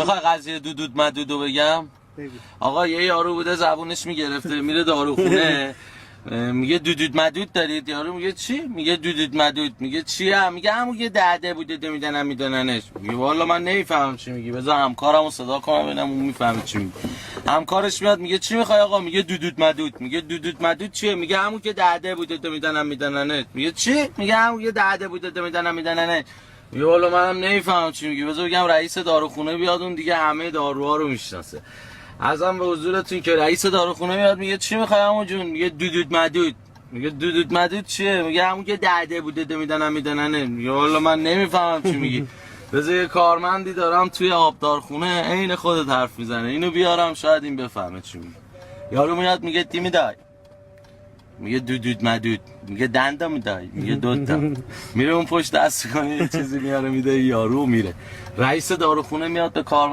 بخوای قضیه دودود مدودو بگم. آقا یه یارو بوده زبونش میگرفته میره داروخونه میگه دودود مدود دارید؟ یارو میگه چی؟ میگه دودود مدود. میگه چیه؟ میگه همون یه دهده بوده میدننش. میگه والا من نمیفهمم چی میگی، بذار همکارمو صدا کنم ببینم اون میفهمه چی میگی. همکارش میاد میگه چی میخوای آقا؟ میگه دودود مدود. میگه دودود مدود چیه؟ میگه همون که دهده بوده میدننت. میگه چی؟ میگه همون یه دهده بوده میدننت. میگه والا منم نمیفهمم چی میگی، بذار بگم رئیس داروخونه بیاد، اون دیگه همه داروها رو میشناسه. ازم به حضورتون که رئیس داروخونه میاد میگه چی میخوای عمو جون؟ میگه دودود مدود. میگه دودود مدود چیه؟ میگه همون که دهده بوده میدننه. میگه والا من نمیفهمم چی میگی، بذار یه کارمندی دارم توی آبدارخونه عین خودت حرف میزنه، اینو بیارم شاید این بفهمه چی میگی. یارو میاد میگه تی میدای؟ میگه دودود مدود. میگه دندا میدای؟ میگه دوتا. میره اون پشت دست کنه یه چیزی میاره میده، یارو میره. رئیس داروخونه میاد به کار